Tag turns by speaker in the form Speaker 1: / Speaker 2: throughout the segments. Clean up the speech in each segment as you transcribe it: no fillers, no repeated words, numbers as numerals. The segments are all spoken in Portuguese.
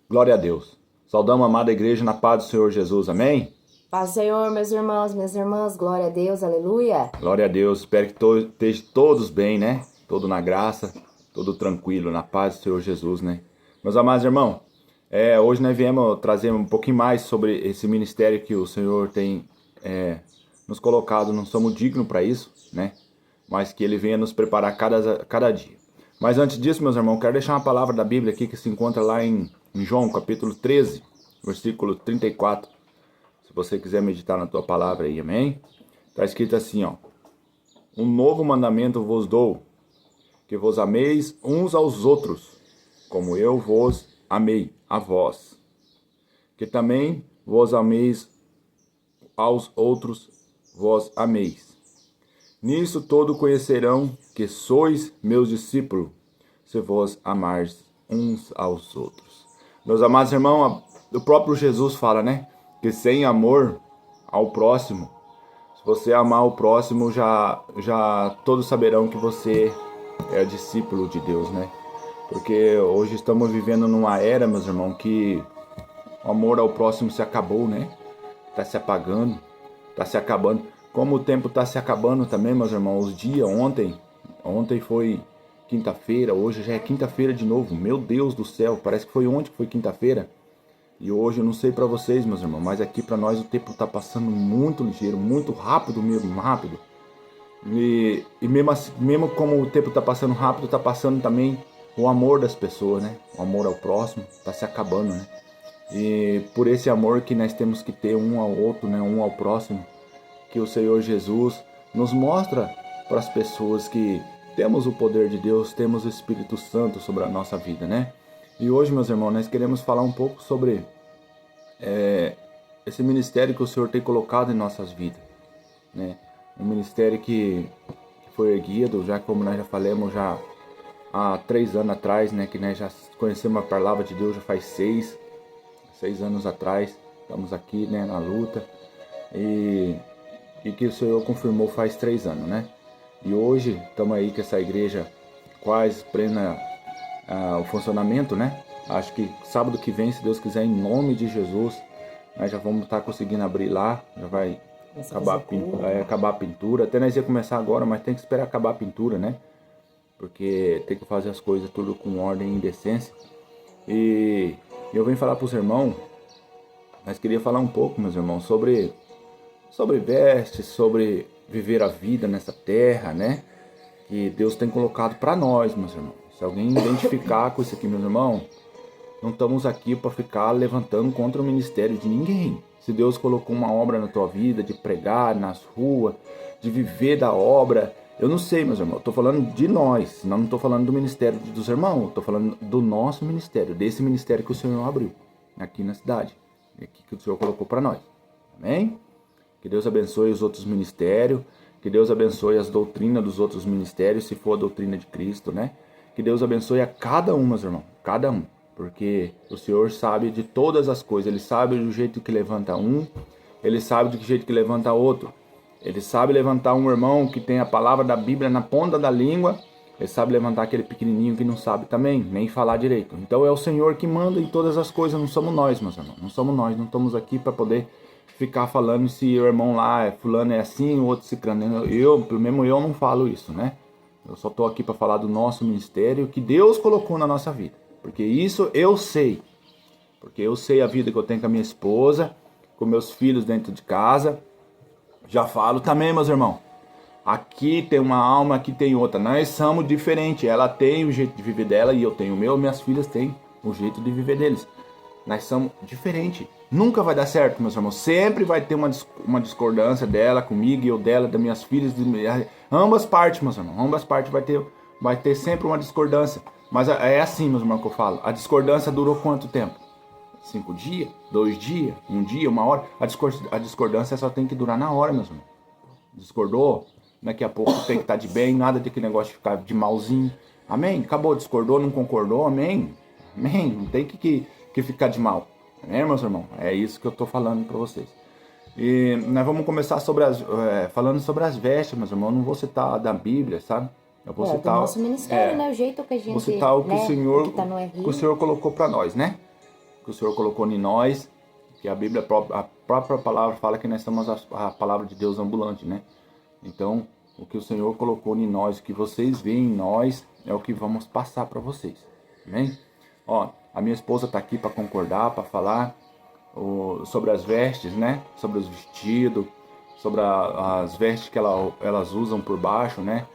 Speaker 1: Glória a Deus. Saudamos a amada igreja na paz do Senhor Jesus, amém?
Speaker 2: Paz do Senhor, meus irmãos, minhas irmãs, glória a Deus, aleluia.
Speaker 1: Glória a Deus. Espero que estejam todos bem, né? Todo na graça, todo tranquilo, na paz do Senhor Jesus, né? Meus amados irmãos, hoje nós viemos trazer um pouquinho mais sobre esse ministério que o Senhor tem nos colocado. Não somos dignos para isso, né? Mas que Ele venha nos preparar cada dia. Mas antes disso, meus irmãos, quero deixar uma palavra da Bíblia aqui que se encontra lá em João, capítulo 13, versículo 34. Se você quiser meditar na tua palavra aí, amém? Está escrito assim, ó. Um novo mandamento vos dou, que vos ameis uns aos outros, como eu vos amei a vós. Que também vos ameis aos outros, vós ameis. Nisso todo conhecerão que sois meus discípulos, se vos amardes uns aos outros. Meus amados irmãos, o próprio Jesus fala, né? Que sem amor ao próximo, se você amar o próximo, já todos saberão que você é discípulo de Deus, né? Porque hoje estamos vivendo numa era, meus irmãos, que o amor ao próximo se acabou, né? Está se apagando, está se acabando. Como o tempo está se acabando também, meus irmãos, os dias, ontem foi quinta-feira, hoje já é quinta-feira de novo. Meu Deus do céu, parece que foi ontem que foi quinta-feira. E hoje eu não sei para vocês, meus irmãos, mas aqui para nós o tempo está passando muito ligeiro, muito rápido mesmo, rápido. E mesmo, assim, mesmo como o tempo está passando rápido, está passando também o amor das pessoas, né? O amor ao próximo está se acabando, né? E por esse amor que nós temos que ter um ao outro, né? Um ao próximo, que o Senhor Jesus nos mostra para as pessoas que temos o poder de Deus, temos o Espírito Santo sobre a nossa vida, né? E hoje, meus irmãos, nós queremos falar um pouco sobre esse ministério que o Senhor tem colocado em nossas vidas, né? Um ministério que foi erguido, já como nós já falamos, já há 3 anos atrás, né? Que nós já conhecemos a palavra de Deus já faz 6 anos atrás. Estamos aqui, né, na luta. E que o Senhor confirmou faz 3 anos, né? E hoje estamos aí com essa igreja quase plena o funcionamento, né? Acho que sábado que vem, se Deus quiser, em nome de Jesus, nós já vamos estar conseguindo abrir lá, já vai acabar a pintura. Até nós ia começar agora, mas tem que esperar acabar a pintura, né? Porque tem que fazer as coisas tudo com ordem e decência. E eu venho falar para os irmãos, mas queria falar um pouco, meus irmãos, sobre vestes, sobre viver a vida nessa terra, né? Que Deus tem colocado para nós, meus irmãos. Se alguém identificar com isso aqui, meus irmãos, não estamos aqui para ficar levantando contra o ministério de ninguém. Se Deus colocou uma obra na tua vida, de pregar nas ruas, de viver da obra, eu não sei, meus irmãos, eu estou falando de nós, não estou falando do ministério dos irmãos, estou falando do nosso ministério, desse ministério que o Senhor abriu aqui na cidade, aqui que o Senhor colocou para nós. Amém? Que Deus abençoe os outros ministérios, que Deus abençoe as doutrinas dos outros ministérios, se for a doutrina de Cristo, né? Que Deus abençoe a cada um, meus irmãos, cada um. Porque o Senhor sabe de todas as coisas, Ele sabe do jeito que levanta um, Ele sabe do jeito que levanta outro. Ele sabe levantar um irmão que tem a palavra da Bíblia na ponta da língua, Ele sabe levantar aquele pequenininho que não sabe também, nem falar direito. Então é o Senhor que manda em todas as coisas, não somos nós, meus irmãos, não somos nós, não estamos aqui para poder ficar falando se o irmão lá, fulano é assim, o outro ciclano. Pelo menos eu não falo isso, né? Eu só estou aqui para falar do nosso ministério que Deus colocou na nossa vida. Porque isso eu sei. Porque eu sei a vida que eu tenho com a minha esposa, com meus filhos dentro de casa. Já falo também, meus irmãos. Aqui tem uma alma, aqui tem outra. Nós somos diferentes. Ela tem o jeito de viver dela e eu tenho o meu. Minhas filhas têm o jeito de viver deles. Nós somos diferentes. Nunca vai dar certo, meus irmãos. Sempre vai ter uma discordância dela comigo e eu dela, das minhas filhas. Ambas partes, meus irmãos. Ambas partes vai ter sempre uma discordância. Mas é assim, meus irmãos, que eu falo. A discordância durou quanto tempo? 5 dias? 2 dias? 1 dia? 1 hora? A discordância só tem que durar na hora, meus irmãos. Discordou? Daqui a pouco tem que estar de bem. Nada de que negócio de ficar de malzinho. Amém? Acabou, discordou, não concordou. Amém? Amém? Não tem que ficar de mal. Amém, meus irmãos? É isso que eu estou falando para vocês. E nós vamos começar falando sobre as vestes, meus irmãos. Eu não vou citar da Bíblia, sabe? Eu vou citar
Speaker 2: do nosso ministério, né? O jeito que a gente...
Speaker 1: Vou citar o que,
Speaker 2: né?
Speaker 1: o Senhor,
Speaker 2: que tá no
Speaker 1: que o Senhor colocou para nós, né? que o Senhor colocou em nós, que a Bíblia, a própria palavra fala que nós somos a palavra de Deus ambulante, né? Então, o que o Senhor colocou em nós, o que vocês veem em nós, é o que vamos passar para vocês. Amém? Ó, a minha esposa está aqui para concordar, para falar sobre as vestes, né? Sobre os vestidos, sobre as vestes que elas usam por baixo, né?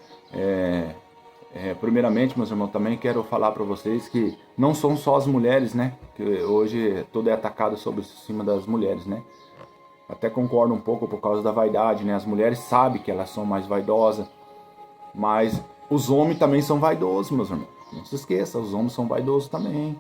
Speaker 1: Primeiramente, meus irmãos, também quero falar para vocês que não são só as mulheres, né? Que hoje tudo é atacado sobre cima das mulheres, né? Até concordo um pouco por causa da vaidade, né? As mulheres sabem que elas são mais vaidosas, mas os homens também são vaidosos, meus irmãos. Não se esqueça, os homens são vaidosos também.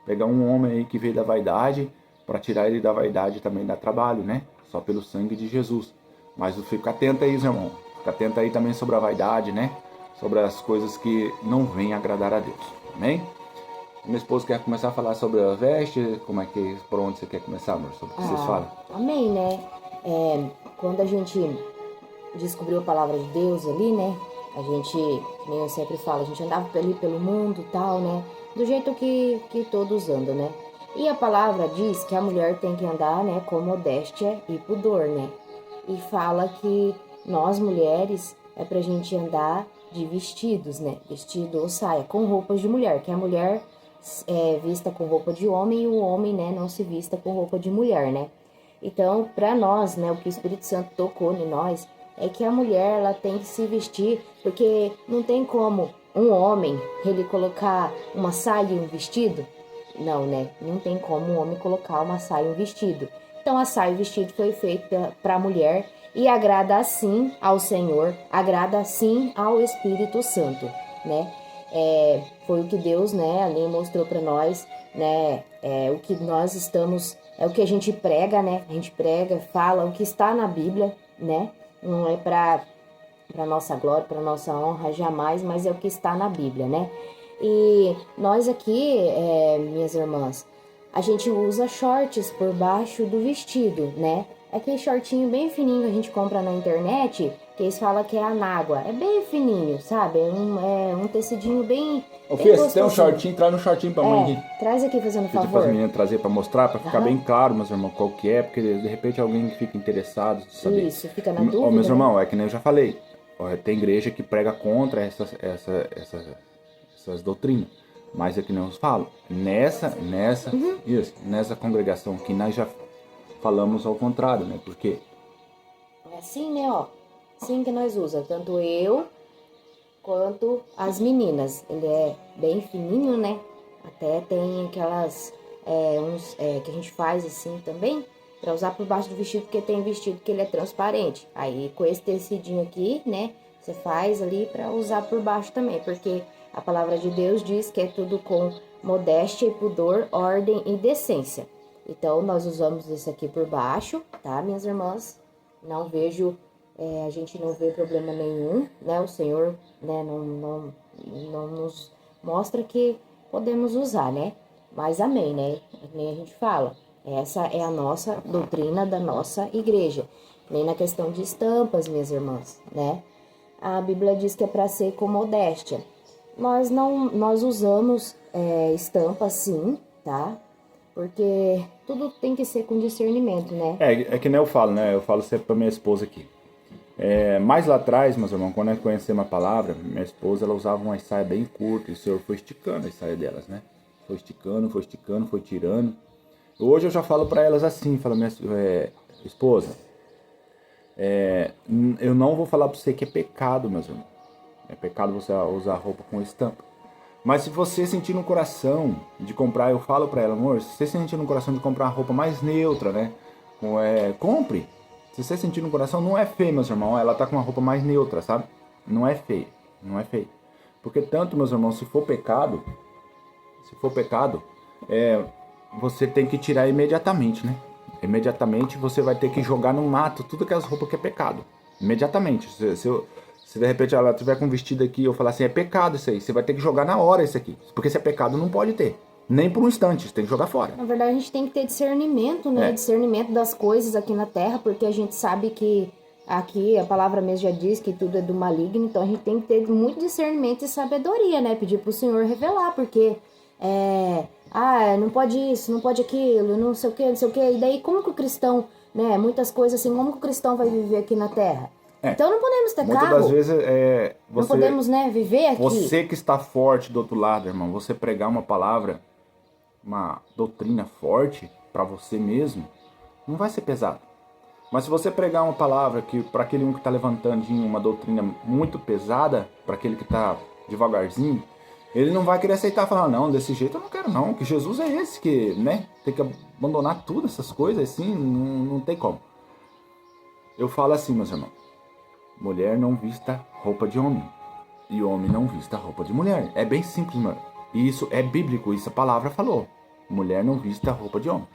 Speaker 1: Pegar um homem aí que veio da vaidade, para tirar ele da vaidade também dá trabalho, né? Só pelo sangue de Jesus. Mas fica atento aí, meu irmão. Fica atento aí também sobre a vaidade, né? Sobre as coisas que não vêm agradar a Deus. Amém? Minha esposa quer começar a falar sobre a veste. Como é que, por onde você quer começar, amor? Sobre o que vocês falam?
Speaker 2: Amém, né? Quando a gente descobriu a palavra de Deus ali, né? A gente, que nem eu sempre falo, a gente andava ali pelo mundo e tal, né? Do jeito que todos andam, né? E a palavra diz que a mulher tem que andar, né, com modéstia e pudor, né? E fala que nós, mulheres, é pra gente andar de vestidos, né? Vestido ou saia, com roupas de mulher, que a mulher é vista com roupa de homem e o homem, né, não se vista com roupa de mulher, né? Então, para nós, né, o que o Espírito Santo tocou em nós é que a mulher, ela tem que se vestir, porque não tem como um homem, ele colocar uma saia e um vestido. Não, né? Não tem como um homem colocar uma saia e um vestido. Então, a saia e o vestido foi feita para a mulher e agrada assim ao Senhor, agrada assim ao Espírito Santo, né? Foi o que Deus, né, ali mostrou para nós, né? O que nós estamos, é o que a gente prega, né? A gente prega, fala o que está na Bíblia, né? Não é para nossa glória, para nossa honra, jamais, mas é o que está na Bíblia, né? E nós aqui, minhas irmãs, a gente usa shorts por baixo do vestido, né? Aquele shortinho bem fininho que a gente compra na internet, que eles falam que é anágua. É bem fininho, sabe? É um tecidinho bem.
Speaker 1: Ô, Fê, se tem um shortinho, traz um shortinho pra mãe aqui.
Speaker 2: Traz aqui fazendo
Speaker 1: Pedir
Speaker 2: favor.
Speaker 1: para as meninas trazer para mostrar, para ficar bem claro, meus irmãos, qual que é, porque de repente alguém fica interessado de saber.
Speaker 2: Isso, fica na dúvida.
Speaker 1: Ó, meus
Speaker 2: né?
Speaker 1: irmãos, é que nem eu já falei. Ó, tem igreja que prega contra essas doutrinas. Mas é que nem eu falo. Nessa congregação que nós já falamos ao contrário, né? Porque
Speaker 2: É assim, né, ó. Assim que nós usamos, tanto eu quanto as meninas. Ele é bem fininho, né? Até tem aquelas que a gente faz assim também, para usar por baixo do vestido, porque tem vestido que ele é transparente. Aí com esse tecidinho aqui, né, você faz ali para usar por baixo também, porque a palavra de Deus diz que é tudo com modéstia e pudor, ordem e decência. Então nós usamos isso aqui por baixo, tá, minhas irmãs? Não vejo, a gente não vê problema nenhum, né? O Senhor, né, não nos mostra que podemos usar, né? Mas amém, né? Nem a gente fala. Essa é a nossa doutrina da nossa igreja. Nem na questão de estampas, minhas irmãs, né? A Bíblia diz que é para ser com modéstia. Nós usamos estampas sim, tá? Porque tudo tem que ser com discernimento, né?
Speaker 1: é que nem eu falo, né? Eu falo sempre pra minha esposa aqui. Mais lá atrás, meus irmãos, quando nós conhecemos a palavra, minha esposa, ela usava uma saia bem curta, e o Senhor foi esticando a saia delas, né? Foi esticando, foi tirando. Hoje eu já falo pra elas assim, falo, minha esposa, eu não vou falar pra você que é pecado, meus irmãos. É pecado você usar roupa com estampa. Mas se você sentir no coração de comprar, eu falo pra ela, amor, se você sentir no coração de comprar uma roupa mais neutra, né? Compre. Se você sentir no coração, não é feio, meus irmãos. Ela tá com uma roupa mais neutra, sabe? Não é feio. Não é feio. Porque tanto, meus irmãos, se for pecado, você tem que tirar imediatamente, né? Imediatamente você vai ter que jogar no mato tudo aquelas roupas que é pecado. Imediatamente. Se de repente ela tiver com um vestido aqui e eu falar assim, é pecado isso aí, você vai ter que jogar na hora isso aqui. Porque se é pecado, não pode ter. Nem por um instante, você tem que jogar fora.
Speaker 2: Na verdade, a gente tem que ter discernimento, né? Discernimento das coisas aqui na Terra, porque a gente sabe que aqui a palavra mesmo já diz que tudo é do maligno, então a gente tem que ter muito discernimento e sabedoria, né? Pedir pro Senhor revelar, porque não pode isso, não pode aquilo, não sei o que, não sei o que. E daí como que o cristão, né, muitas coisas assim, como que o cristão vai viver aqui na Terra? Então não podemos ter
Speaker 1: muitas
Speaker 2: carro.
Speaker 1: das vezes
Speaker 2: Não podemos, né, viver aqui.
Speaker 1: Você que está forte do outro lado, irmão, você pregar uma palavra, uma doutrina forte para você mesmo, não vai ser pesado. Mas se você pregar uma palavra que para aquele um que está levantandinho uma doutrina muito pesada, para aquele que está devagarzinho, ele não vai querer aceitar, falar, não, desse jeito eu não quero não, que Jesus é esse que, né, tem que abandonar tudo, essas coisas assim, não tem como. Eu falo assim, meus irmãos, mulher não vista roupa de homem, e homem não vista roupa de mulher. É bem simples, mano. E isso é bíblico, isso a palavra falou. Mulher não vista roupa de homem.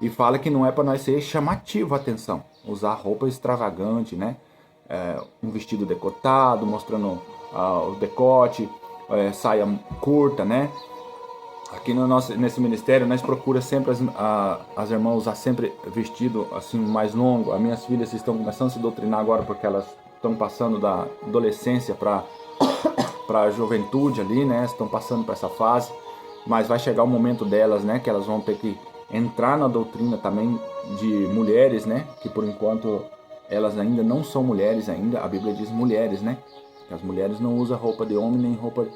Speaker 1: E fala que não é para nós ser chamativo a atenção. Usar roupa extravagante, né? Um vestido decotado, mostrando o decote, saia curta, né? Aqui nesse ministério, nós procuramos sempre as irmãs usar sempre vestido assim mais longo. As minhas filhas estão começando a se doutrinar agora porque elas estão passando da adolescência para a juventude ali, né? Estão passando por essa fase. Mas vai chegar o momento delas, né? Que elas vão ter que entrar na doutrina também de mulheres, né? Que por enquanto elas ainda não são mulheres ainda. A Bíblia diz mulheres, né? Que as mulheres não usam roupa de homem nem roupa,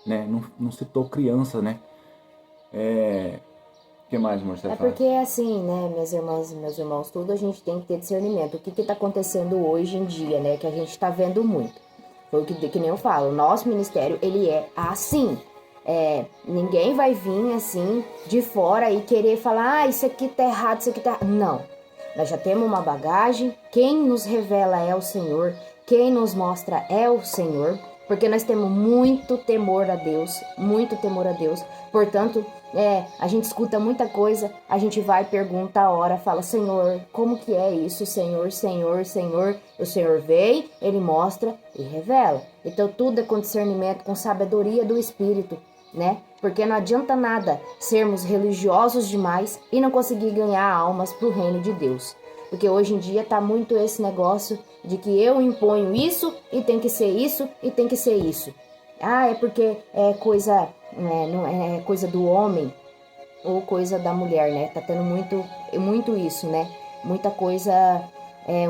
Speaker 1: né? Não citou criança, né? O que mais, amor, você fala?
Speaker 2: Porque assim, né, minhas irmãs e meus irmãos, tudo a gente tem que ter discernimento. O que está acontecendo hoje em dia, né? Que a gente está vendo muito. Foi o que nem eu falo. O nosso ministério, ele é assim. Ninguém vai vir assim de fora e querer falar, isso aqui tá errado, isso aqui tá errado. Não. Nós já temos uma bagagem. Quem nos revela é o Senhor. Quem nos mostra é o Senhor. Porque nós temos muito temor a Deus. Muito temor a Deus. Portanto, a gente escuta muita coisa. A gente vai, pergunta a hora, fala, Senhor, como que é isso? Senhor, Senhor, Senhor. O Senhor vem, Ele mostra e revela. Então tudo é com discernimento, com sabedoria do Espírito, né? Porque não adianta nada sermos religiosos demais e não conseguir ganhar almas para o reino de Deus. Porque hoje em dia tá muito esse negócio de que eu imponho isso e tem que ser isso e tem que ser isso. É porque é coisa, não é coisa do homem ou coisa da mulher, né? Tá tendo muito isso, né? Muita coisa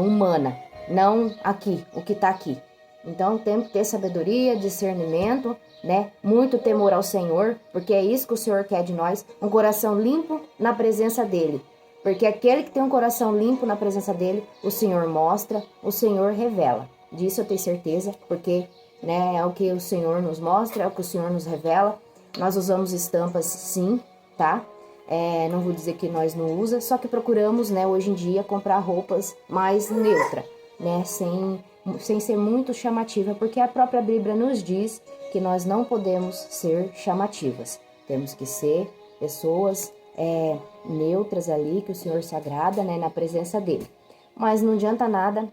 Speaker 2: humana, não aqui, o que tá aqui. Então temos que ter sabedoria, discernimento, né? Muito temor ao Senhor, porque é isso que o Senhor quer de nós, um coração limpo na presença dele. Porque aquele que tem um coração limpo na presença dele, o Senhor mostra, o Senhor revela. Disso eu tenho certeza, porque, né, é o que o Senhor nos mostra, é o que o Senhor nos revela. Nós usamos estampas sim, tá? Não vou dizer que nós não usamos, só que procuramos, né, hoje em dia, comprar roupas mais neutras, né, sem ser muito chamativa, porque a própria Bíblia nos diz que nós não podemos ser chamativas. Temos que ser pessoas neutras ali, que o Senhor se agrada, né, na presença dele. Mas não adianta nada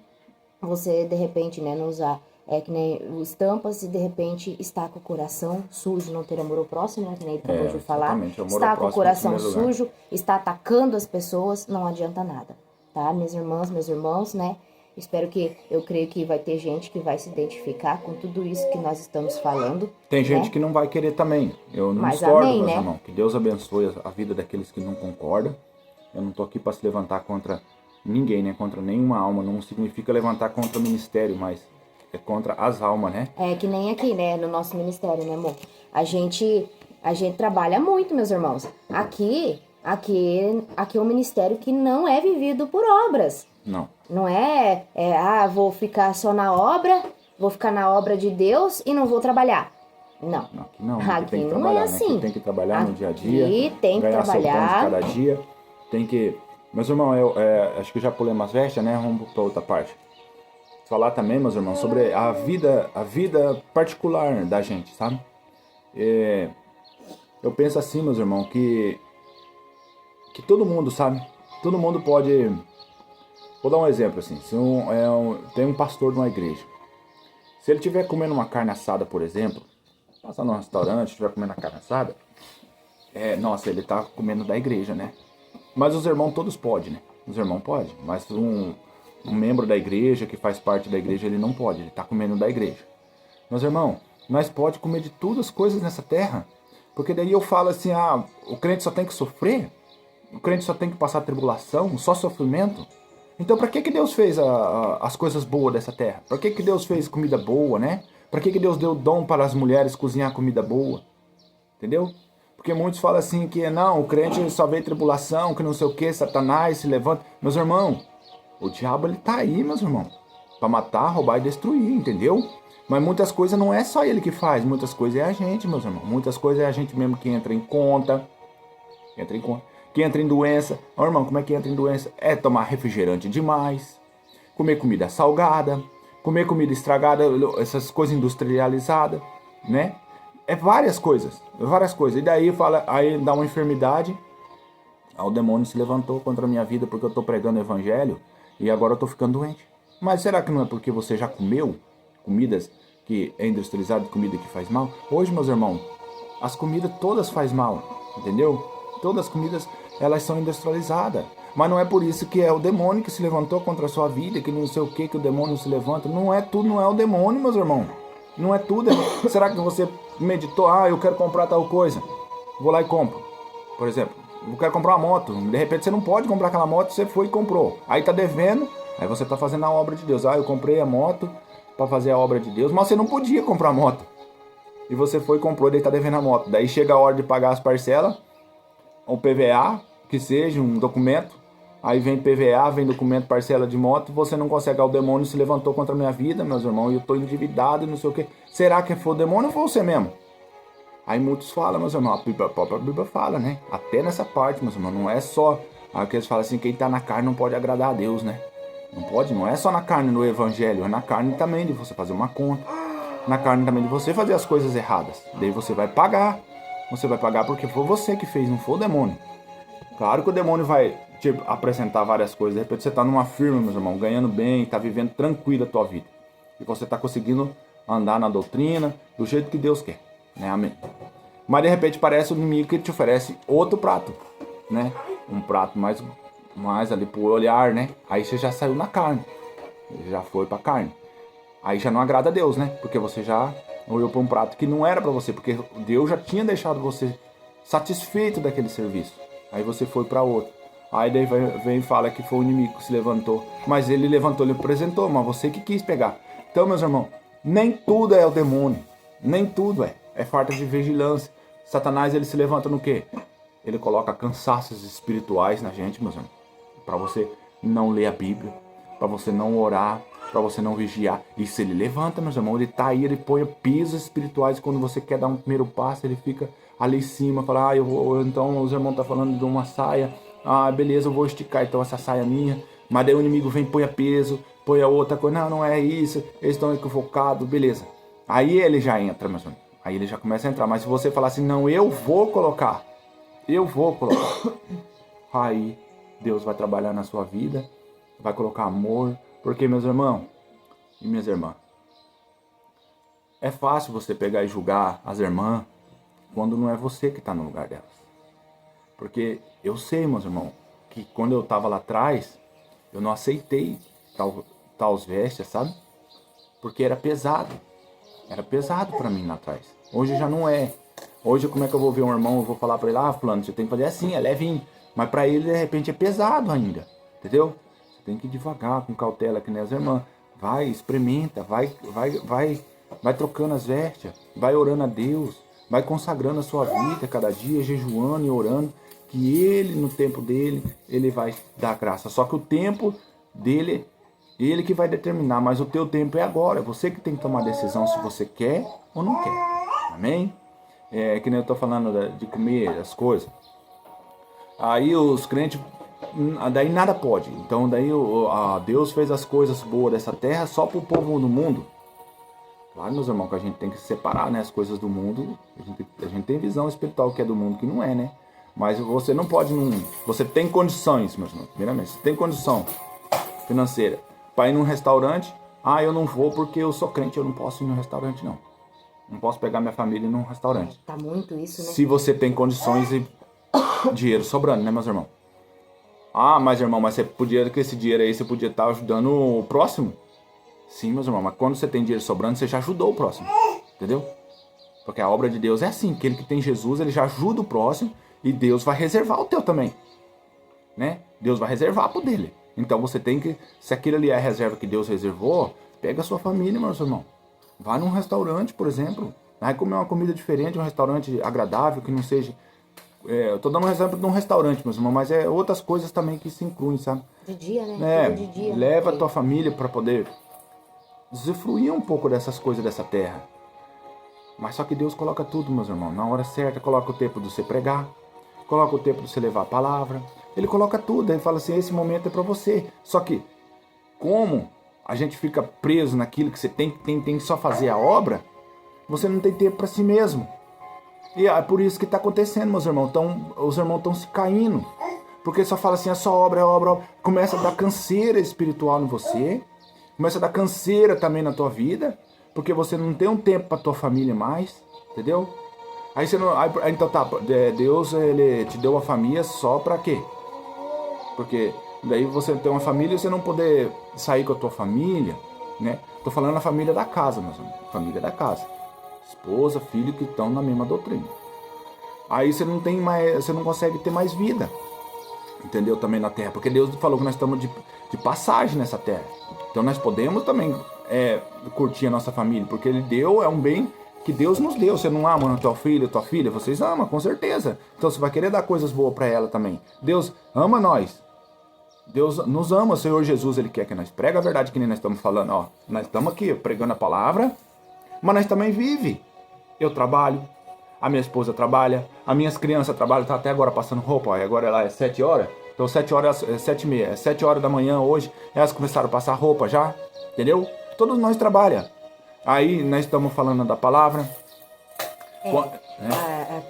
Speaker 2: você, de repente, né, não usar que nem estampas e de repente está com o coração sujo, não ter amor ao próximo, né, que nem ele acabou de falar. Está com o coração sujo, está atacando as pessoas, não adianta nada, tá? Minhas irmãs, meus irmãos, né? Eu creio que vai ter gente que vai se identificar com tudo isso que nós estamos falando.
Speaker 1: Tem gente que não vai querer também. Eu não discordo, meus irmãos. Que Deus abençoe a vida daqueles que não concordam. Eu não tô aqui para se levantar contra ninguém, né? Contra nenhuma alma. Não significa levantar contra o ministério, mas é contra as almas, né?
Speaker 2: Que nem aqui, né? No nosso ministério, né, amor? A gente trabalha muito, meus irmãos. Aqui é um ministério que não é vivido por obras.
Speaker 1: Não.
Speaker 2: Não vou ficar só na obra, vou ficar na obra de Deus e não vou trabalhar. Não. Aqui não é assim.
Speaker 1: Aqui tem que trabalhar no dia a dia.
Speaker 2: Aqui tem que trabalhar.
Speaker 1: Cada dia. Tem que... Meus irmãos, acho que eu já pulei umas vestes, né? Vamos para outra parte. Falar também, meus irmãos, sobre a vida particular da gente, sabe? Eu penso assim, meus irmãos, que todo mundo, sabe? Todo mundo pode... Vou dar um exemplo assim, se tem um pastor de uma igreja, se ele estiver comendo uma carne assada, por exemplo, passar num restaurante, estiver comendo a carne assada, nossa, ele está comendo da igreja, né? Mas os irmãos todos podem, né? Os irmãos podem, mas um membro da igreja, que faz parte da igreja, ele não pode, ele está comendo da igreja. Meus irmãos, nós podemos comer de todas as coisas nessa terra, Porque daí eu falo assim, o crente só tem que sofrer? O crente só tem que passar tribulação? Só sofrimento? Então pra que Deus fez as coisas boas dessa terra? Pra que Deus fez comida boa, né? Pra que Deus deu dom para as mulheres cozinhar comida boa? Entendeu? Porque muitos falam assim que não, o crente só vê tribulação, que não sei o que, Satanás se levanta. Meus irmãos, o diabo ele tá aí, meus irmãos, para matar, roubar e destruir, entendeu? Mas muitas coisas não é só ele que faz, muitas coisas é a gente, meus irmãos. Muitas coisas é a gente mesmo que entra em conta, que entra em doença. Ó, irmão, como é que entra em doença? É tomar refrigerante demais, comer comida salgada, comer comida estragada, essas coisas industrializadas, né? É várias coisas, várias coisas. E daí fala, aí dá uma enfermidade, o demônio se levantou contra a minha vida porque eu estou pregando o evangelho e agora eu estou ficando doente. Mas será que não é porque você já comeu comidas que é industrializada, comida que faz mal? Hoje, meus irmãos, as comidas todas faz mal, entendeu? Todas as comidas, elas são industrializadas. Mas não é por isso que é o demônio que se levantou contra a sua vida, que não sei o que o demônio se levanta. Não é tudo, não é o demônio, meus irmãos. Não é tudo. Será que você meditou, eu quero comprar tal coisa? Vou lá e compro. Por exemplo, eu quero comprar uma moto. De repente você não pode comprar aquela moto, você foi e comprou. Aí tá devendo, aí você tá fazendo a obra de Deus. Eu comprei a moto para fazer a obra de Deus, mas você não podia comprar a moto. E você foi e comprou, daí tá devendo a moto. Daí chega a hora de pagar as parcelas, o PVA, que seja um documento. Aí vem PVA, vem documento, parcela de moto, você não consegue. O demônio se levantou contra a minha vida, meus irmãos, e eu estou endividado e não sei o que. Será que foi o demônio ou foi você mesmo? Aí muitos falam, meus irmãos, a própria Bíblia fala, né? Até nessa parte, meus irmãos, não é só que eles falam assim, quem está na carne não pode agradar a Deus, né? Não pode, não é só na carne no evangelho, é na carne também de você fazer uma conta. Na carne também de você fazer as coisas erradas. Daí você vai pagar. Você vai pagar porque foi você que fez, não foi o demônio. Claro que o demônio vai te apresentar várias coisas. De repente você está numa firma, meus irmãos, ganhando bem, está vivendo tranquilo a tua vida. E você está conseguindo andar na doutrina do jeito que Deus quer. Né? Amém. Mas de repente parece o inimigo que te oferece outro prato. Né? Um prato mais ali pro olhar, né? Aí você já saiu na carne. Já foi pra carne. Aí já não agrada a Deus, né? Porque você já olhou para um prato que não era para você. Porque Deus já tinha deixado você satisfeito daquele serviço. Aí você foi para outro. Aí daí vem e fala que foi o inimigo que se levantou. Mas ele levantou, ele apresentou, mas você que quis pegar. Então, meus irmãos, nem tudo é o demônio. Nem tudo é falta de vigilância. Satanás, ele se levanta no quê? Ele coloca cansaços espirituais na gente, meus irmãos. Para você não ler a Bíblia. Para você não orar. Para você não vigiar. Isso ele levanta, meus irmãos. Ele tá aí, ele põe pisos espirituais. Quando você quer dar um primeiro passo, ele fica ali em cima, fala, então os irmãos estão falando de uma saia, beleza, eu vou esticar então essa saia minha, mas daí o inimigo vem, põe a peso, põe a outra coisa, não é isso, eles estão equivocados, beleza. Aí ele já entra, meus irmãos, aí ele já começa a entrar, mas se você falar assim, não, eu vou colocar, aí Deus vai trabalhar na sua vida, vai colocar amor, porque meus irmãos e minhas irmãs, é fácil você pegar e julgar as irmãs, quando não é você que está no lugar delas. Porque eu sei, meus irmãos, que quando eu estava lá atrás, eu não aceitei tal vestes, sabe? Porque era pesado. Era pesado para mim lá atrás. Hoje já não é. Hoje como é que eu vou ver um irmão, eu vou falar para ele, fulano, você tem que fazer assim, é levinho. Mas para ele, de repente, é pesado ainda. Entendeu? Você tem que ir devagar, com cautela, que nem as irmãs. Vai, experimenta, vai trocando as vestes, vai orando a Deus. Vai consagrando a sua vida cada dia, jejuando e orando, que ele, no tempo dele, ele vai dar graça. Só que o tempo dele, ele que vai determinar, mas o teu tempo é agora. Você que tem que tomar a decisão se você quer ou não quer. Amém? Que nem eu estou falando de comer as coisas. Aí os crentes, daí nada pode. Então daí Deus fez as coisas boas dessa terra só para o povo do mundo. Claro, meus irmãos, que a gente tem que separar, né, as coisas do mundo. A gente tem visão espiritual que é do mundo, que não é, né? Mas você não pode... Você tem condições, meus irmãos. Primeiramente, você tem condição financeira para ir num restaurante. Eu não vou porque eu sou crente, eu não posso ir num restaurante, não. Não posso pegar minha família num restaurante.
Speaker 2: Tá muito isso, né?
Speaker 1: Se você tem condições e dinheiro sobrando, né, meus irmãos? Mas irmão, mas você podia, com esse dinheiro aí, você podia estar ajudando o próximo? Sim, meus irmãos, mas quando você tem dinheiro sobrando, você já ajudou o próximo, entendeu? Porque a obra de Deus é assim, aquele que tem Jesus, ele já ajuda o próximo e Deus vai reservar o teu também, né? Deus vai reservar pro dele. Então você tem que, se aquilo ali é a reserva que Deus reservou, pega a sua família, meus irmãos. Vai num restaurante, por exemplo, vai comer uma comida diferente, um restaurante agradável, que não seja... eu tô dando um exemplo de um restaurante, meus irmãos, mas é outras coisas também que se incluem, sabe?
Speaker 2: De dia, né? Tudo de dia.
Speaker 1: Leva a tua família para poder usufruir um pouco dessas coisas dessa terra. Mas só que Deus coloca tudo, meus irmãos, na hora certa. Coloca o tempo de você pregar, coloca o tempo de você levar a palavra. Ele coloca tudo, ele fala assim, esse momento é para você. Só que, como a gente fica preso naquilo que você tem que só fazer a obra, você não tem tempo para si mesmo. E é por isso que está acontecendo, meus irmãos. Os irmãos estão se caindo. Porque só fala assim, é só obra, é obra, obra. Começa a dar canseira espiritual em você. Começa a dar canseira também na tua vida. Porque você não tem um tempo para tua família mais. Entendeu? Aí você não... então tá, Deus, ele te deu uma família só para quê? Porque daí você tem uma família e você não poder sair com a tua família, né? Tô falando a família da casa, meus irmãos. Família da casa. Esposa, filho que estão na mesma doutrina. Aí você não tem mais, você não consegue ter mais vida, entendeu? Também na terra, porque Deus falou que nós estamos de passagem nessa terra. Então nós podemos também curtir a nossa família, porque Ele deu, é um bem que Deus nos deu. Você não ama teu filho, tua filha? Vocês amam, com certeza. Então você vai querer dar coisas boas para ela também. Deus ama nós. Deus nos ama, o Senhor Jesus, Ele quer que nós pregue a verdade, que nem nós estamos falando. Ó, nós estamos aqui pregando a palavra, mas nós também vive. Eu trabalho, a minha esposa trabalha, as minhas crianças trabalham, tá até agora passando roupa, ó, agora ela é 7 horas, então 7 horas, 7h30, 7 horas da manhã hoje, elas começaram a passar roupa já, entendeu? Todos nós trabalhamos. Aí nós estamos falando da palavra.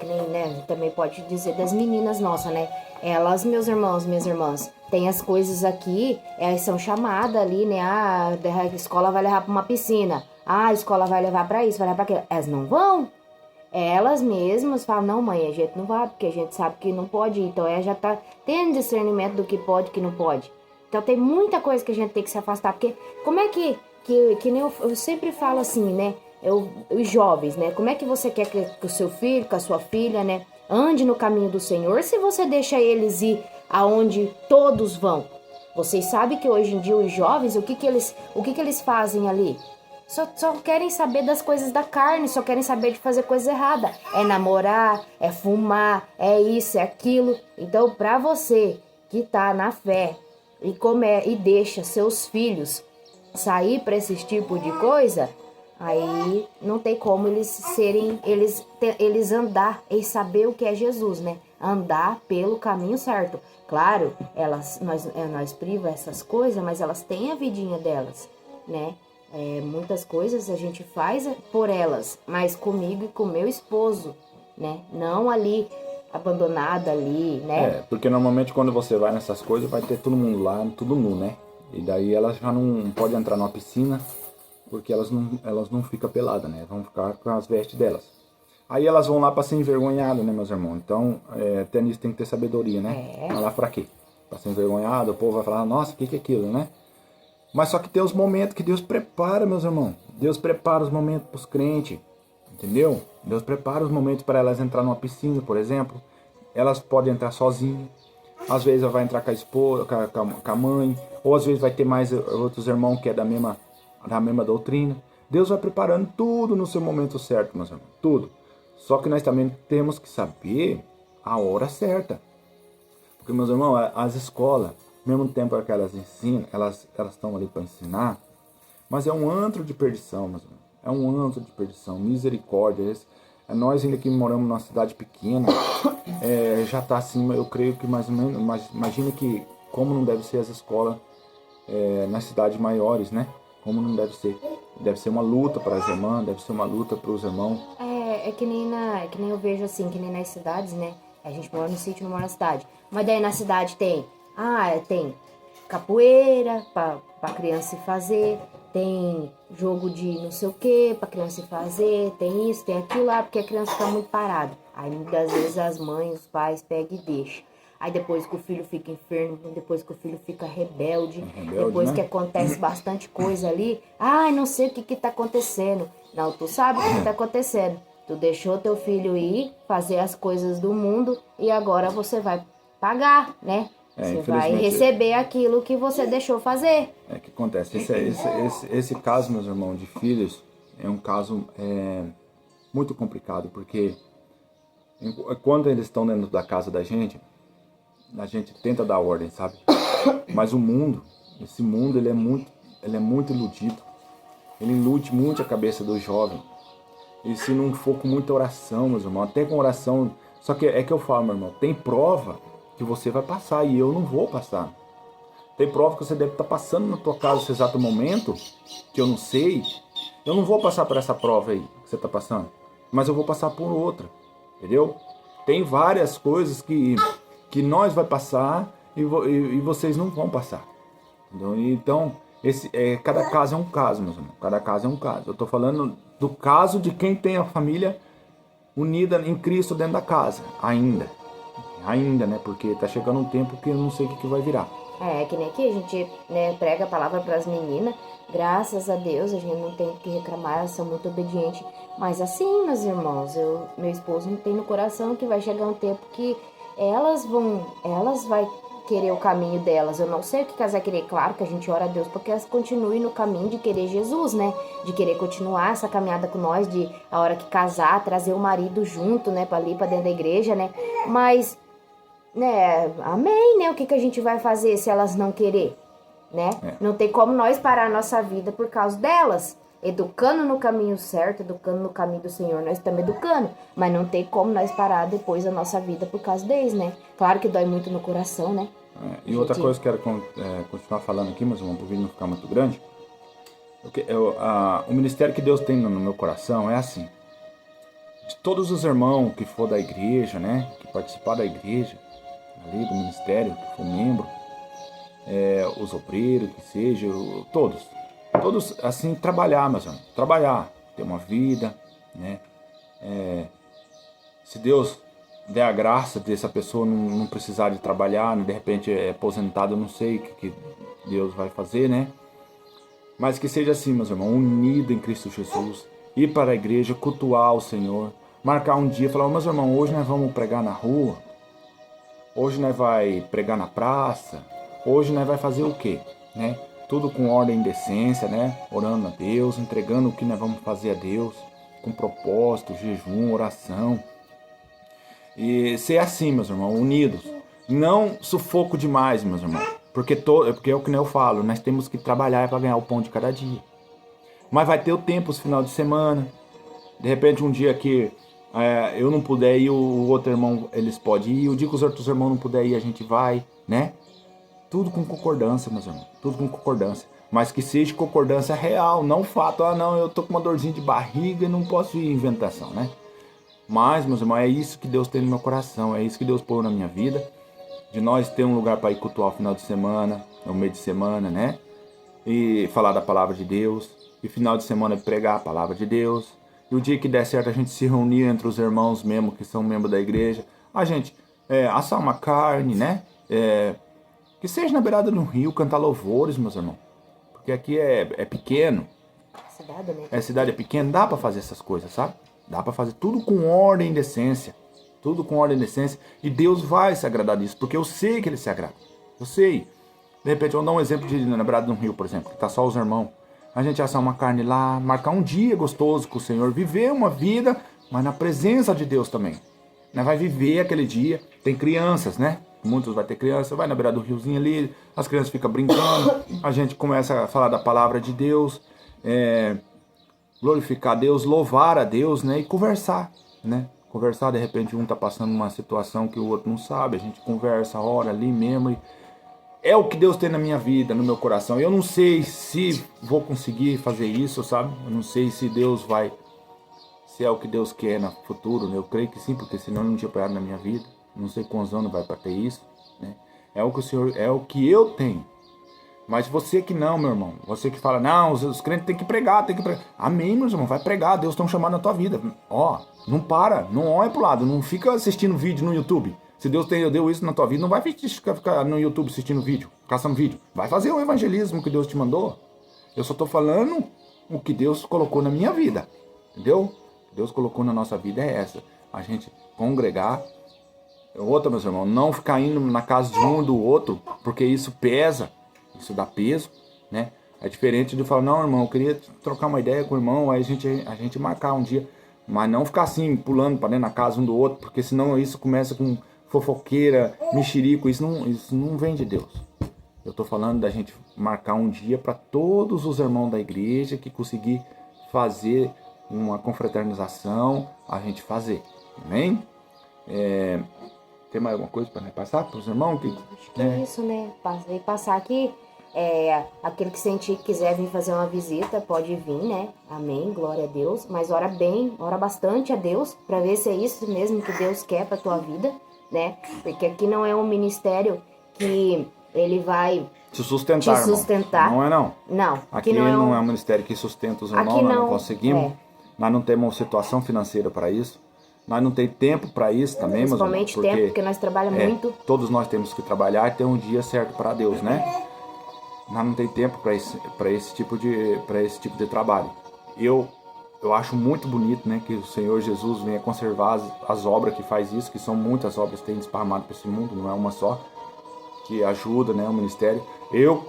Speaker 2: Que nem, né, também pode dizer das meninas nossas, né? Elas, meus irmãos, minhas irmãs, tem as coisas aqui, elas são chamadas ali, né? Ah, a escola vai levar para uma piscina. Ah, a escola vai levar para isso, vai levar para aquilo. Elas não vão. Elas mesmas falam, não, mãe, a gente não vai, porque a gente sabe que não pode ir. Então, ela já tá tendo discernimento do que pode e que não pode. Então, tem muita coisa que a gente tem que se afastar. Porque, como é que nem eu sempre falo assim, né? Os jovens, né? Como é que você quer que o seu filho, que a sua filha, né? Ande no caminho do Senhor se você deixa eles ir aonde todos vão? Vocês sabem que hoje em dia os jovens, o que que eles fazem ali? Só querem saber das coisas da carne, só querem saber de fazer coisa errada. É namorar, é fumar, é isso, é aquilo. Então, pra você que tá na fé e deixa seus filhos sair pra esse tipo de coisa, aí não tem como eles andar e saber o que é Jesus, né? Andar pelo caminho certo. Claro, nós priva essas coisas, mas elas têm a vidinha delas, né? Muitas coisas a gente faz por elas, mas comigo e com meu esposo, né? Não ali, abandonada ali, né?
Speaker 1: Porque normalmente quando você vai nessas coisas, vai ter todo mundo lá, tudo nu, né? E daí elas já não podem entrar numa piscina, porque elas não ficam peladas, né? Vão ficar com as vestes delas. Aí elas vão lá para ser envergonhadas, né, meus irmãos? Então, até nisso tem que ter sabedoria, né? Vai lá pra quê? Pra ser envergonhado, o povo vai falar, nossa, o que é aquilo, né? Mas só que tem os momentos que Deus prepara, meus irmãos. Deus prepara os momentos para os crentes, entendeu? Deus prepara os momentos para elas entrar numa piscina, por exemplo. Elas podem entrar sozinhas. Às vezes ela vai entrar com a esposa, com a mãe. Ou às vezes vai ter mais outros irmãos que é da mesma doutrina. Deus vai preparando tudo no seu momento certo, meus irmãos. Tudo. Só que nós também temos que saber a hora certa. Porque, meus irmãos, as escolas, ao mesmo tempo que elas ensinam, elas estão ali para ensinar, mas é um antro de perdição, meus irmãos. É um antro de perdição, misericórdia. Nós ainda que moramos numa cidade pequena, já está assim, eu creio que mais ou menos, mas imagina que como não deve ser as escolas nas cidades maiores, né? Como não deve ser. Deve ser uma luta para as irmãs, deve ser uma luta para os irmãos.
Speaker 2: Que nem eu vejo assim, que nem nas cidades, né? A gente mora no sítio, não mora na cidade. Mas daí na cidade tem capoeira pra criança fazer, tem jogo de não sei o que pra criança fazer, tem isso, tem aquilo lá, porque a criança fica muito parada. Aí muitas vezes as mães, os pais pegam e deixam. Aí depois que o filho fica enfermo, depois que o filho fica rebelde, depois, né? Que acontece bastante coisa ali, não sei o que tá acontecendo. Não, tu sabe o que tá acontecendo. Tu deixou teu filho ir fazer as coisas do mundo e agora você vai pagar, né? Você vai receber aquilo que você deixou fazer.
Speaker 1: É que acontece. Esse caso, meus irmãos, de filhos, é um caso muito complicado, porque quando eles estão dentro da casa da gente, a gente tenta dar ordem, sabe? Mas o mundo, esse mundo, ele é muito iludido. Ele ilude muito a cabeça do jovem. E se não for com muita oração, meus irmãos, até com oração... Só que é que eu falo, meu irmão, tem prova que você vai passar e eu não vou passar. Tem prova que você deve estar passando na tua casa nesse exato momento, que eu não sei. Eu não vou passar por essa prova aí que você está passando, mas eu vou passar por outra, entendeu? Tem várias coisas que nós vai passar e vocês não vão passar. Entendeu? Então, cada caso é um caso, meus irmãos. Cada caso é um caso. Eu estou falando do caso de quem tem a família unida em Cristo dentro da casa, ainda, né? Porque tá chegando um tempo que eu não sei o que vai virar.
Speaker 2: Que nem aqui a gente, né, prega a palavra para as meninas. Graças a Deus, a gente não tem o que reclamar, elas são muito obedientes. Mas assim, meus irmãos, meu esposo não tem no coração que vai chegar um tempo que elas vai querer o caminho delas. Eu não sei o que elas vão querer. Claro que a gente ora a Deus porque elas continuem no caminho de querer Jesus, né? De querer continuar essa caminhada com nós, de a hora que casar, trazer o marido junto, né? Pra dentro da igreja, né? Mas, né? Amém, né? O que a gente vai fazer se elas não querer, né? Não tem como nós parar a nossa vida por causa delas. Educando no caminho certo, educando no caminho do Senhor, nós estamos educando. Mas não tem como nós parar depois a nossa vida por causa deles, né? Claro que dói muito no coração, né?
Speaker 1: E outra coisa que eu quero continuar falando aqui, mas vamos pro vídeo não ficar muito grande. O ministério que Deus tem no meu coração é assim. De todos os irmãos que for da igreja, né? Que participar da igreja, ali do ministério, que for membro, os obreiros, que seja, todos, assim, trabalhar, meus irmãos, trabalhar, ter uma vida, né? Se Deus der a graça dessa pessoa não precisar de trabalhar, né? De repente é aposentado, eu não sei o que Deus vai fazer, né? Mas que seja assim, meus irmãos, unido em Cristo Jesus, ir para a igreja, cultuar o Senhor, marcar um dia, falar, meus irmãos, hoje nós vamos pregar na rua, hoje nós vai pregar na praça, hoje nós vai fazer o quê, né? Tudo com ordem e decência, né? Orando a Deus, entregando o que nós vamos fazer a Deus, com propósito, jejum, oração. E ser assim, meus irmãos, unidos. Não sufoco demais, meus irmãos. Porque é o que eu falo, nós temos que trabalhar para ganhar o pão de cada dia. Mas vai ter o tempo, os final de semana. De repente, um dia que eu não puder ir, o outro irmão, eles podem ir. O dia que os outros irmãos não puderem ir, a gente vai, né? Tudo com concordância, meus irmãos. Tudo com concordância. Mas que seja concordância real, não fato. Não, eu tô com uma dorzinha de barriga e não posso ir inventação, né? Mas, meus irmãos, é isso que Deus tem no meu coração. É isso que Deus pôs na minha vida. De nós ter um lugar para ir cultuar o final de semana, no meio de semana, né? E falar da palavra de Deus. E final de semana pregar a palavra de Deus. E o dia que der certo a gente se reunir entre os irmãos mesmo, que são membros da igreja. A gente assar uma carne, né? Que seja na beirada do rio, cantar louvores, meus irmãos. Porque aqui é pequeno.
Speaker 2: Cidade, né?
Speaker 1: A cidade é pequena, dá pra fazer essas coisas, sabe? Dá pra fazer tudo com ordem e decência. Tudo com ordem e decência. E Deus vai se agradar disso, porque eu sei que Ele se agrada. Eu sei. De repente, eu vou dar um exemplo de na beirada do rio, por exemplo, que tá só os irmãos. A gente assar uma carne lá, marcar um dia gostoso com o Senhor, viver uma vida, mas na presença de Deus também. Né? Vai viver aquele dia. Tem crianças, né? Muitos vai ter criança, vai na beira do riozinho ali, as crianças ficam brincando, a gente começa a falar da palavra de Deus, glorificar a Deus, louvar a Deus, né? E conversar, né? Conversar, de repente um tá passando uma situação que o outro não sabe, a gente conversa, ora ali mesmo. E é o que Deus tem na minha vida, no meu coração. Eu não sei se vou conseguir fazer isso, sabe? Eu não sei se Deus vai, se é o que Deus quer no futuro, né? Eu creio que sim, porque senão eu não tinha apoiado na minha vida. Não sei quantos anos vai para ter isso, né? É o que o Senhor, é o que eu tenho. Mas você que não, meu irmão, você que fala, não, os crentes têm que pregar, Amém, meus irmãos, vai pregar, Deus está chamando na tua vida. Não para, não olha pro lado, não fica assistindo vídeo no YouTube. Se Deus deu isso na tua vida, não vai ficar no YouTube assistindo vídeo, caçando vídeo. Vai fazer o evangelismo que Deus te mandou. Eu só tô falando o que Deus colocou na minha vida, entendeu? Deus colocou na nossa vida é essa. A gente congregar. Outra, meus irmãos, não ficar indo na casa de um e do outro, porque isso pesa, isso dá peso, né? É diferente de falar, não, irmão, eu queria trocar uma ideia com o irmão, aí a gente marcar um dia, mas não ficar assim, pulando para dentro da casa um do outro, porque senão isso começa com fofoqueira, mexerico, isso não vem de Deus. Eu tô falando da gente marcar um dia para todos os irmãos da igreja que conseguir fazer uma confraternização, a gente fazer, amém? Tem mais alguma coisa para passar para os irmãos?
Speaker 2: Acho que é isso, né? Passar aqui, aquele que sentir que quiser vir fazer uma visita, pode vir, né? Amém, glória a Deus. Mas ora bem, ora bastante a Deus, para ver se é isso mesmo que Deus quer para tua vida, né? Porque aqui não é um ministério que ele vai
Speaker 1: te sustentar. Irmão. Não é não.
Speaker 2: Não.
Speaker 1: Aqui não é um ministério que sustenta os irmãos, nós não conseguimos. Nós não temos situação financeira para isso. Nós não temos tempo para isso também, mas
Speaker 2: principalmente tempo, porque nós trabalhamos muito.
Speaker 1: Todos nós temos que trabalhar e ter um dia certo para Deus, né? Nós não temos tempo para esse tipo de trabalho. Eu acho muito bonito, né, que o Senhor Jesus venha conservar as obras que faz isso, que são muitas obras que tem desparramado para esse mundo, não é uma só, que ajuda, né, o ministério. Eu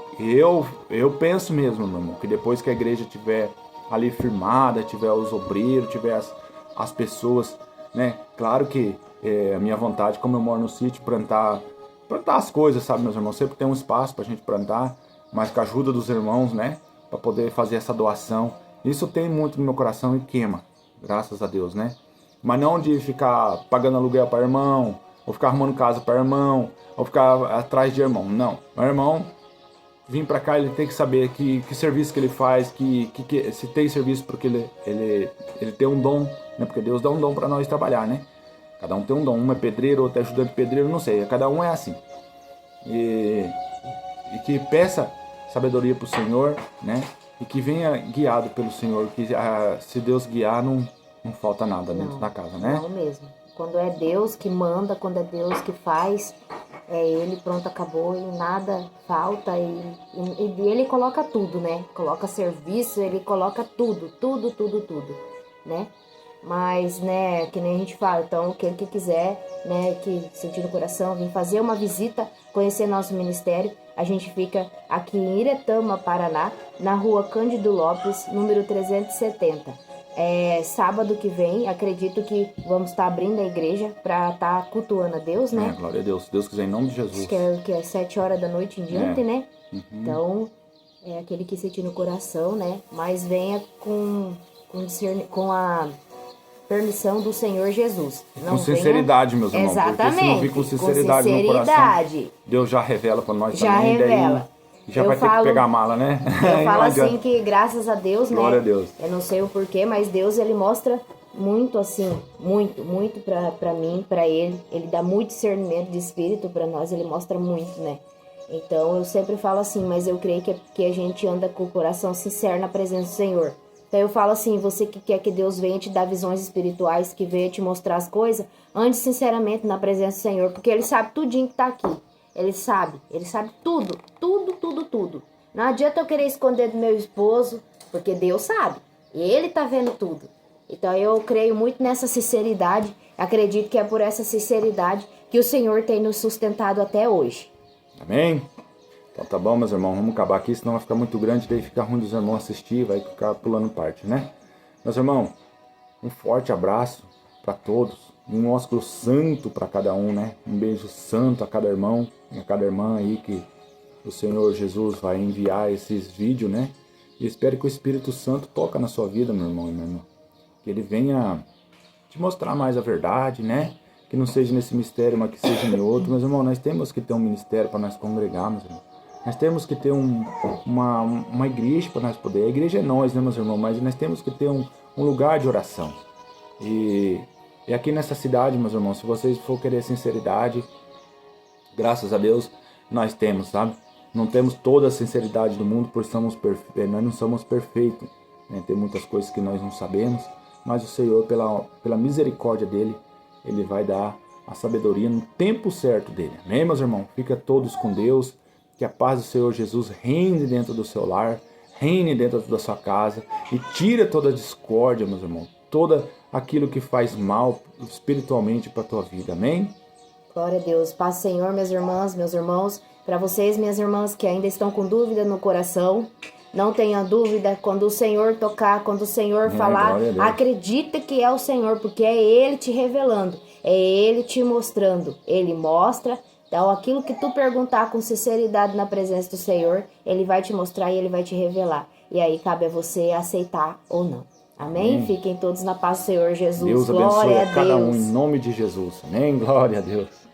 Speaker 1: penso mesmo, meu irmão, que depois que a igreja tiver ali firmada, tiver os obreiros, tiver as pessoas, né? Claro que a minha vontade, como eu moro no sítio, plantar as coisas, sabe, meus irmãos? Sempre tem um espaço pra gente plantar, mas com a ajuda dos irmãos, né? Pra poder fazer essa doação. Isso tem muito no meu coração e queima, graças a Deus, né? Mas não de ficar pagando aluguel para irmão, ou ficar arrumando casa para irmão, ou ficar atrás de irmão. Não, meu irmão vir para cá, ele tem que saber que serviço que ele faz, que se tem serviço porque ele tem um dom, né? Porque Deus dá um dom para nós trabalhar, né? Cada um tem um dom, um é pedreiro, outro é ajudante de pedreiro, não sei, cada um é assim. E que peça sabedoria para o Senhor, né? E que venha guiado pelo Senhor, que se Deus guiar, não falta nada dentro da casa, né?
Speaker 2: Não mesmo. Quando é Deus que manda, quando é Deus que faz, é Ele, pronto, acabou, e nada falta, e Ele coloca tudo, né? Coloca serviço, Ele coloca tudo, né? Mas, né, que nem a gente fala, então, aquele que quiser, né, que sentir no coração, vir fazer uma visita, conhecer nosso ministério, a gente fica aqui em Iretama, Paraná, na rua Cândido Lopes, número 370. Sábado que vem, acredito que vamos estar abrindo a igreja para estar cultuando a Deus, né?
Speaker 1: Glória a Deus, se Deus quiser, em nome de Jesus.
Speaker 2: Acho que é 7 horas da noite em diante, né? Uhum. Então, é aquele que sentir no coração, né? Mas venha com a permissão do Senhor Jesus. Não
Speaker 1: com sinceridade, meus irmãos.
Speaker 2: Exatamente.
Speaker 1: Porque se não vir com sinceridade no coração, Deus já revela para nós
Speaker 2: já
Speaker 1: também.
Speaker 2: Revela.
Speaker 1: Daí já vai ter que pegar a mala, né?
Speaker 2: Eu falo assim que graças a Deus,
Speaker 1: glória
Speaker 2: né?
Speaker 1: A Deus.
Speaker 2: Eu não sei o porquê, mas Deus, ele mostra muito assim, muito pra mim, pra ele. Ele dá muito discernimento de espírito pra nós, ele mostra muito, né? Então eu sempre falo assim, mas eu creio que a gente anda com o coração sincero na presença do Senhor. Então eu falo assim, você que quer que Deus venha te dar visões espirituais, que venha te mostrar as coisas, ande sinceramente na presença do Senhor, porque Ele sabe tudinho que tá aqui. Ele sabe tudo. Não adianta eu querer esconder do meu esposo, porque Deus sabe. Ele tá vendo tudo. Então eu creio muito nessa sinceridade, acredito que é por essa sinceridade que o Senhor tem nos sustentado até hoje.
Speaker 1: Amém? Então tá bom, meus irmãos, vamos acabar aqui, senão vai ficar muito grande, daí fica ruim dos irmãos assistir, vai ficar pulando parte, né? Meus irmãos, um forte abraço para todos, um ósculo santo para cada um, né? Um beijo santo a cada irmão e a cada irmã aí que o Senhor Jesus vai enviar esses vídeos, né? E espero que o Espírito Santo toque na sua vida, meu irmão e minha irmã. Que ele venha te mostrar mais a verdade, né? Que não seja nesse mistério, mas que seja em outro. Meus irmãos, nós temos que ter um ministério para nós congregarmos, irmão. Nós temos que ter uma igreja para nós poder. A igreja é nós, né, meus irmãos? Mas nós temos que ter um lugar de oração. E aqui nessa cidade, meus irmãos, se vocês for querer sinceridade, graças a Deus, nós temos, sabe? Não temos toda a sinceridade do mundo, porque nós não somos perfeitos. Né? Tem muitas coisas que nós não sabemos, mas o Senhor, pela misericórdia dEle, Ele vai dar a sabedoria no tempo certo dEle. Amém, meus irmãos? Fica todos com Deus. Que a paz do Senhor Jesus reine dentro do seu lar, reine dentro da sua casa e tira toda a discórdia, meus irmãos, toda aquilo que faz mal espiritualmente para a tua vida. Amém?
Speaker 2: Glória a Deus. Paz, Senhor, minhas irmãs, meus irmãos. Para vocês, minhas irmãs, que ainda estão com dúvida no coração, não tenha dúvida. Quando o Senhor tocar, quando o Senhor falar, acredita que é o Senhor, porque é Ele te revelando, é Ele te mostrando. Ele mostra. Então, aquilo que tu perguntar com sinceridade na presença do Senhor, Ele vai te mostrar e Ele vai te revelar. E aí cabe a você aceitar ou não. Amém? Fiquem todos na paz do Senhor Jesus.
Speaker 1: Deus abençoe
Speaker 2: Glória
Speaker 1: a cada
Speaker 2: Deus.
Speaker 1: um em nome de Jesus. Amém? Glória a Deus.